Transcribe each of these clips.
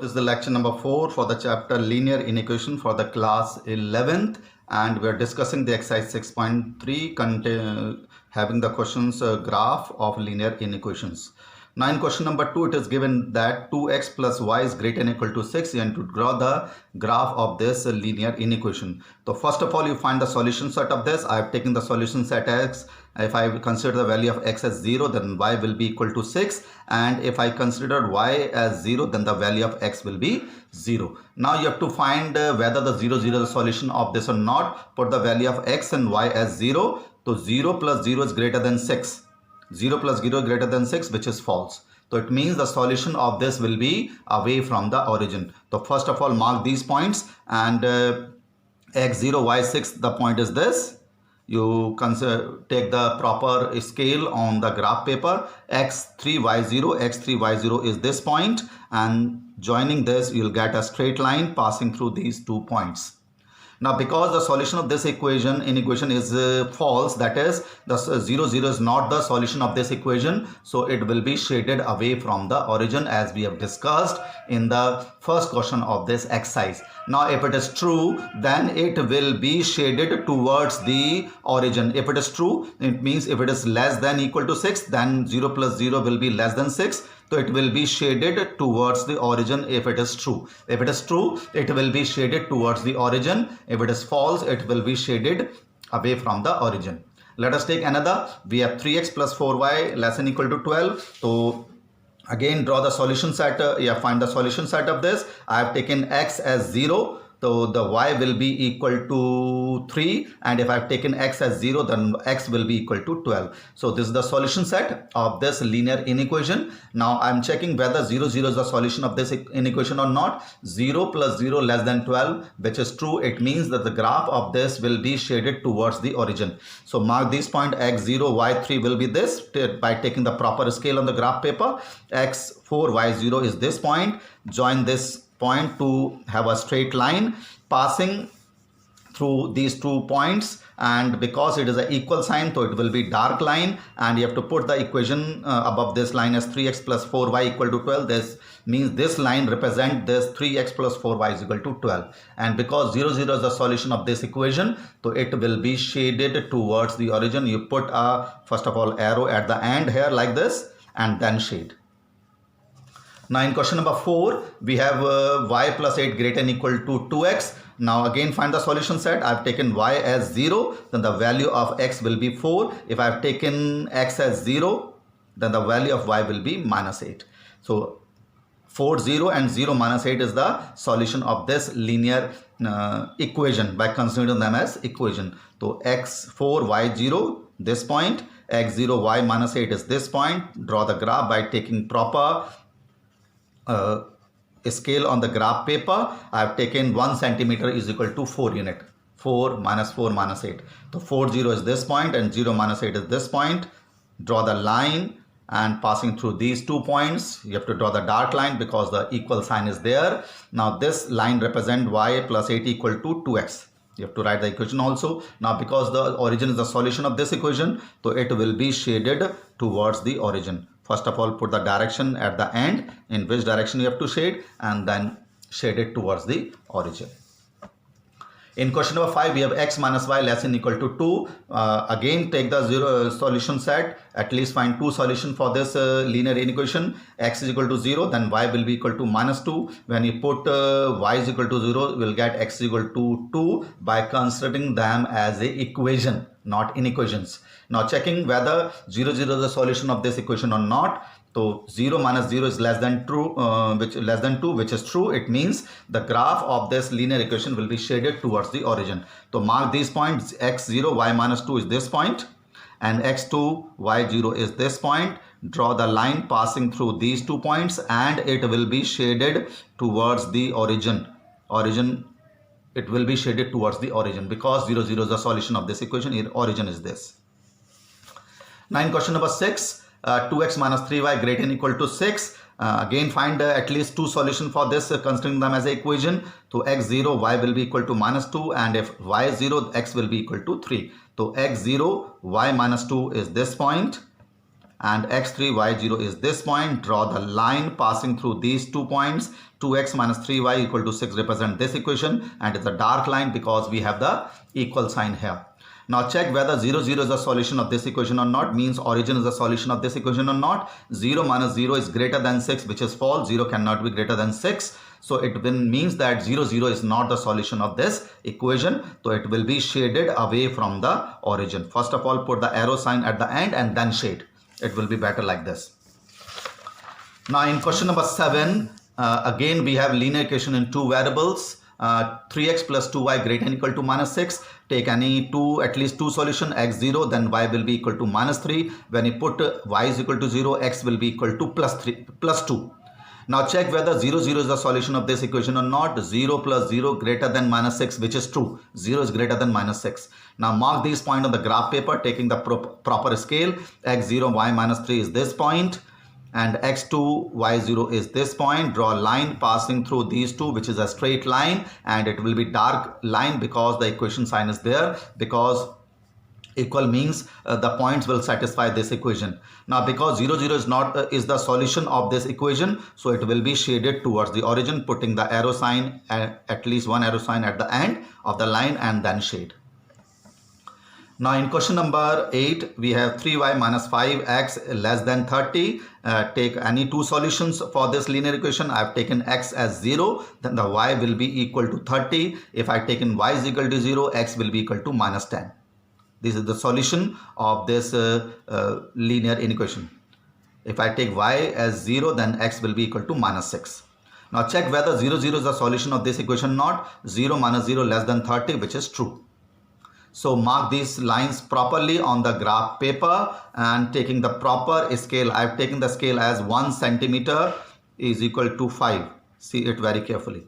this is the lecture number 4 for the chapter linear inequation for the class 11th, and we are discussing the exercise 6.3 having the questions graph of linear inequations. Now in question number 2 it is given that 2x plus y is greater than or equal to 6 and to draw the graph of this linear inequation. So first of all you find the solution set of this. I have taken the solution set x. If I consider the value of x as 0, then y will be equal to 6, and if I consider y as 0, then the value of x will be 0. Now you have to find whether the 0 is the solution of this or not. Put the value of x and y as 0. So 0 plus 0 is greater than 6. 0 plus 0 is greater than 6, which is false. So it means the solution of this will be away from the origin. So first of all mark these points, and x0 y6, the point is this. You take the proper scale on the graph paper. x3 y0 is this point, and joining this you'll get a straight line passing through these 2 points. Now because the solution of this equation is false, that is the 0 0 is not the solution of this equation, so it will be shaded away from the origin as we have discussed in the first question of this exercise. Now if it is true, then it will be shaded towards the origin. If it is true, it means if it is less than or equal to 6, then 0 plus 0 will be less than 6. So it will be shaded towards the origin if it is true. If it is true, it will be shaded towards the origin. If it is false, it will be shaded away from the origin. Let us take another. We have 3x plus 4y less than or equal to 12. So again draw the solution set. Find the solution set of this. I have taken x as 0. So the y will be equal to 3, and if I have taken x as 0, then x will be equal to 12. So this is the solution set of this linear inequation. Now I am checking whether 0 0 is the solution of this inequation or not. 0 plus 0 less than 12, which is true. It means that the graph of this will be shaded towards the origin. So mark this point, x0 y3 will be this by taking the proper scale on the graph paper. x4 y0 is this point. Join this point to have a straight line passing through these 2 points, and because it is an equal sign, so it will be dark line, and you have to put the equation above this line as 3x plus 4y equal to 12. This means this line represents this 3x plus 4y is equal to 12, and because 0 0 is the solution of this equation, so it will be shaded towards the origin. You put a first of all arrow at the end here like this, and then shade. Now in question number 4 we have y plus 8 greater than or equal to 2x. Now again find the solution set. I have taken y as 0, then the value of x will be 4. If I have taken x as 0, then the value of y will be minus 8. So 4 0 and 0 minus 8 is the solution of this linear equation by considering them as equation. So x4 y0 this point, x0 y minus 8 is this point. Draw the graph by taking proper scale on the graph paper. I have taken 1 centimeter is equal to 4 unit. 4 minus 8. So 4 0 is this point and 0 minus 8 is this point. Draw the line, and passing through these 2 points you have to draw the dark line because the equal sign is there. Now this line represents y plus 8 equal to 2x. You have to write the equation also. Now because the origin is the solution of this equation, so it will be shaded towards the origin. First of all put the direction at the end in which direction you have to shade, and then shade it towards the origin. In question number 5 we have x minus y less than or equal to 2. Again take the solution set. At least find 2 solutions for this linear inequation. X is equal to 0, then y will be equal to minus 2. When you put y is equal to 0, we will get x is equal to 2 by considering them as a equation, not inequations. Now checking whether 0 0 is the solution of this equation or not. So 0 minus 0 is less than 2, which is true. It means the graph of this linear equation will be shaded towards the origin. So mark these points. x0 y minus 2 is this point, and x2 y0 is this point. Draw the line passing through these 2 points, and it will be shaded towards the origin. It will be shaded towards the origin because 0 0 is the solution of this equation. Here origin is this. Now in question number 6, 2x minus 3y greater than or equal to 6. Again find at least 2 solutions for this considering them as an equation. So x0 y will be equal to minus 2, and if y is 0 x will be equal to 3. So x0 y minus 2 is this point, and x3, y0 is this point. Draw the line passing through these 2 points. 2x minus 3y equal to 6 represent this equation, and it's a dark line because we have the equal sign here. Now check whether 0, 0 is the solution of this equation or not, means origin is the solution of this equation or not. 0 minus 0 is greater than 6, which is false. 0 cannot be greater than 6. So it means that 0, 0 is not the solution of this equation. So it will be shaded away from the origin. First of all, put the arrow sign at the end and then shade. It will be better like this. Now in question number 7, again we have linear equation in two variables. 3x plus 2y greater than or equal to minus 6. Take at least two solution, x 0, then y will be equal to minus 3. When you put y is equal to 0, x will be equal to plus 2. Now check whether 0, 0 is the solution of this equation or not. 0 plus 0 greater than minus 6, which is true. 0 is greater than minus 6. Now mark these points on the graph paper taking the proper scale. x0, y minus 3 is this point, and x2, y0 is this point. Draw a line passing through these two, which is a straight line, and it will be dark line because the equation sign is there, because equal means the points will satisfy this equation. Now because 0, 0 is not is the solution of this equation, so it will be shaded towards the origin, putting the arrow sign, at least one arrow sign at the end of the line, and then shade. Now in question number 8, we have 3y minus 5x less than 30. Take any two solutions for this linear equation. I have taken x as 0, then the y will be equal to 30. If I taken y is equal to 0, x will be equal to minus 10. This is the solution of this linear inequation. If I take y as 0, then x will be equal to minus 6. Now check whether 0, 0 is the solution of this equation or not. 0 minus 0 less than 30, which is true. So mark these lines properly on the graph paper, and taking the proper scale. I have taken the scale as 1 centimeter is equal to 5. See it very carefully.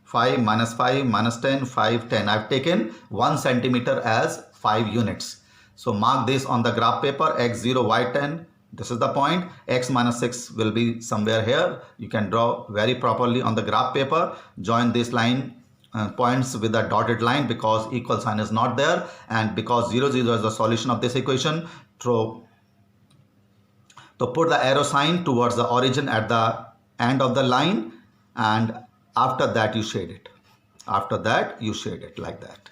5 minus 5 minus 10, 5, 10. I have taken 1 centimeter as 5 units. So mark this on the graph paper. x0, y10. This is the point. X minus 6 will be somewhere here. You can draw very properly on the graph paper. Join this line points with a dotted line because equal sign is not there, and because 0, 0 is the solution of this equation. So put the arrow sign towards the origin at the end of the line, and after that you shade it. After that you shade it like that.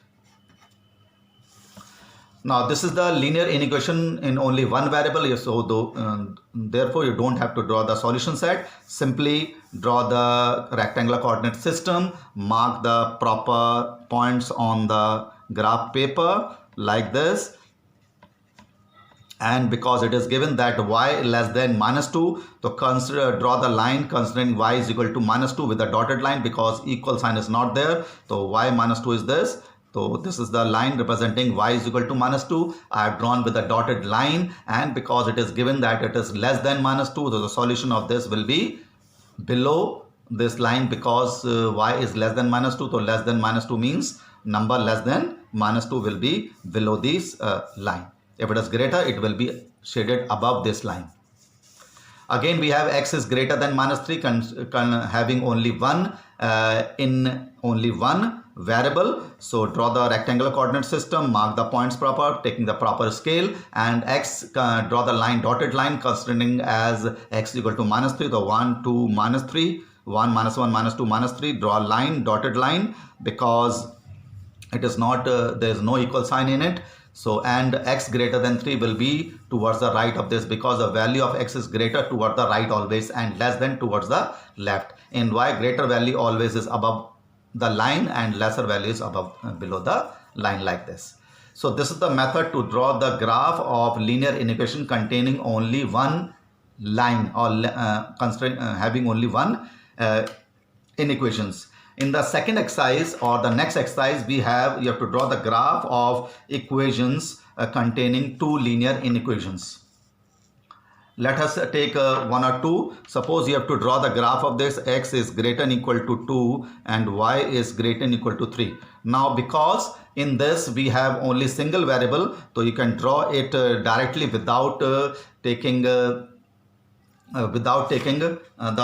Now this is the linear inequation in only one variable, so therefore you don't have to draw the solution set. Simply draw the rectangular coordinate system, mark the proper points on the graph paper like this, and because it is given that y less than minus 2, so draw the line considering y is equal to minus 2 with a dotted line because equal sign is not there. So y minus 2 is this. So this is the line representing y is equal to minus 2. I have drawn with a dotted line, and because it is given that it is less than minus 2, so the solution of this will be below this line because y is less than minus 2. So less than minus 2 means number less than minus 2 will be below this line. If it is greater, it will be shaded above this line. Again, we have x is greater than minus 3 having only one in only one variable. So draw the rectangular coordinate system, mark the points proper, taking the proper scale, and x draw the line, dotted line, considering as x equal to minus 3. So 1, 2, minus 3, 1, minus 1, minus 2, minus 3. Draw a line, dotted line, because it is not there is no equal sign in it. So and x greater than 3 will be towards the right of this because the value of x is greater toward the right always and less than towards the left. In y, greater value always is above the line and lesser value is above below the line like this. So this is the method to draw the graph of linear inequation containing only one line or having only one inequations. In the second exercise or the next exercise, you have to draw the graph of equations containing two linear inequations. Let us take one or two. Suppose you have to draw the graph of this. X is greater than equal to 2 and y is greater than equal to 3. Now because in this we have only single variable, so you can draw it directly without taking the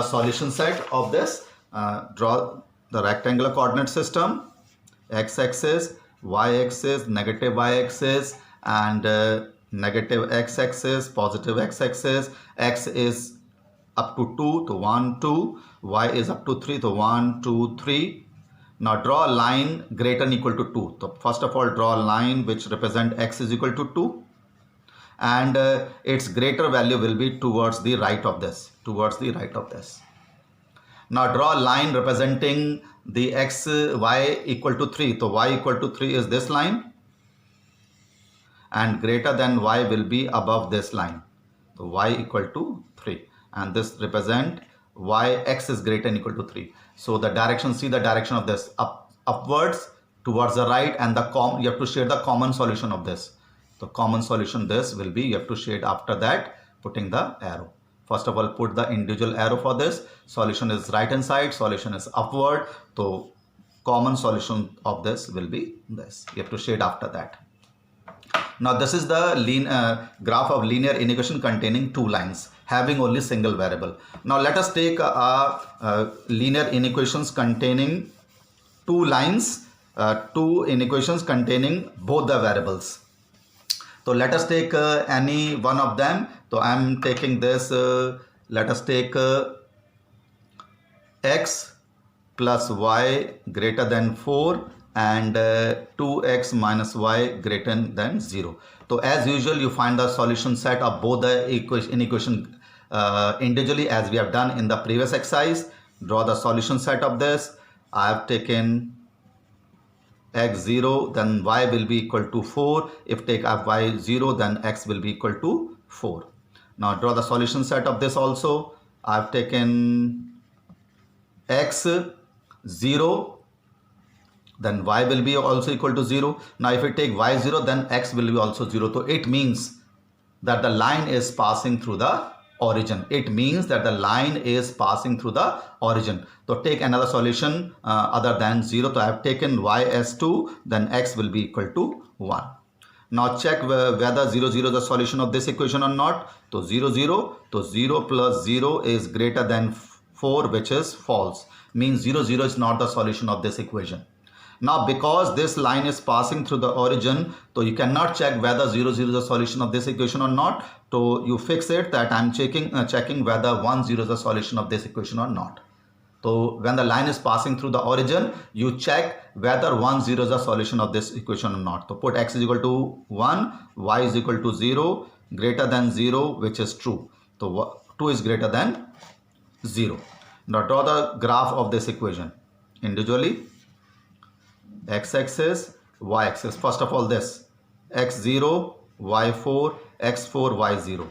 solution set of this. Draw the rectangular coordinate system, x-axis, y-axis, negative y-axis, and negative x-axis, positive x-axis. X is up to 2, so 1, 2. Y is up to 3, so 1, 2, 3. Now draw a line greater than equal to 2. So first of all, draw a line which represent x is equal to 2. And its greater value will be towards the right of this. Now draw a line representing the x, y equal to 3. So y equal to 3 is this line. And greater than y will be above this line. So y equal to 3. And this represent y, x is greater than equal to 3. So the direction, see the direction of this, upwards towards the right, and you have to shade the common solution of this. The common solution this will be, you have to shade after that putting the arrow. First of all, put the individual arrow for this. Solution is right hand side, solution is upward. So common solution of this will be this. You have to shade after that. Now this is the graph of linear inequation containing two lines having only single variable. Now let us take linear inequations containing two lines, two inequations containing both the variables. So let us take any one of them. So I am taking this, let us take x plus y greater than 4 and 2x minus y greater than 0. So as usual, you find the solution set of both the inequation individually, as we have done in the previous exercise. Draw the solution set of this. I have taken x 0, then y will be equal to 4. If take y 0, then x will be equal to 4. Now draw the solution set of this also. I have taken x 0, then y will be also equal to 0. Now if we take y 0, then x will be also 0. So it means that the line is passing through the origin. It means that the line is passing through the origin. So take another solution other than 0. So I have taken y as 2, then x will be equal to 1. Now check whether 0, 0 is the solution of this equation or not. So 0, 0. So 0 plus 0 is greater than 4, which is false. Means 0, 0 is not the solution of this equation. Now because this line is passing through the origin, so you cannot check whether 0, 0 is the solution of this equation or not. So you fix it that I am checking whether 1, 0 is the solution of this equation or not. So when the line is passing through the origin, you check whether 1, 0 is the solution of this equation or not. So put x is equal to 1, y is equal to 0, greater than 0, which is true. So 2 is greater than 0. Now draw the graph of this equation individually. X-axis, y-axis. First of all, this x0, y4, x4, y0.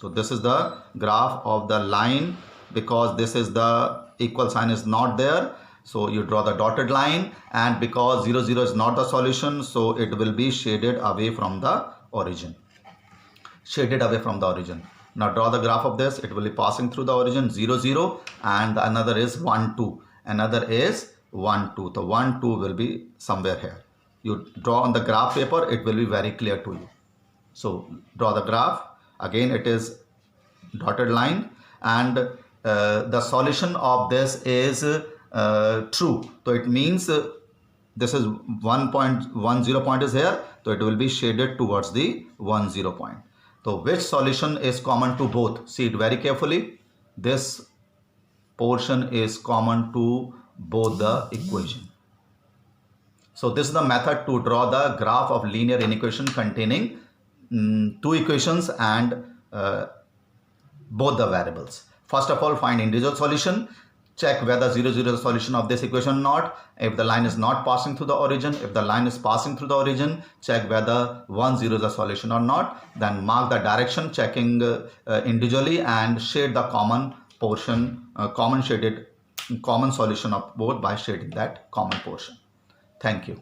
So this is the graph of the line. Because this is the equal sign is not there, so you draw the dotted line, and because 0, 0 is not the solution, so it will be shaded away from the origin. Now draw the graph of this. It will be passing through the origin 0, 0, and another is 1, 2. Another is 1, 2. The 1, 2 will be somewhere here. You draw on the graph paper, it will be very clear to you. So draw the graph. Again, it is dotted line, and the solution of this is true. So it means this is 1 0 point is here, so it will be shaded towards the 1 0 point. So which solution is common to both? See it very carefully. This portion is common to both the equation. So this is the method to draw the graph of linear inequation containing two equations and both the variables. First of all, find individual solution. Check whether 0, 0 is the solution of this equation or not. If the line is not passing through the origin, if the line is passing through the origin, check whether 1, 0 is the solution or not. Then mark the direction, checking individually, and shade the common portion, common solution of both by shading that common portion. Thank you.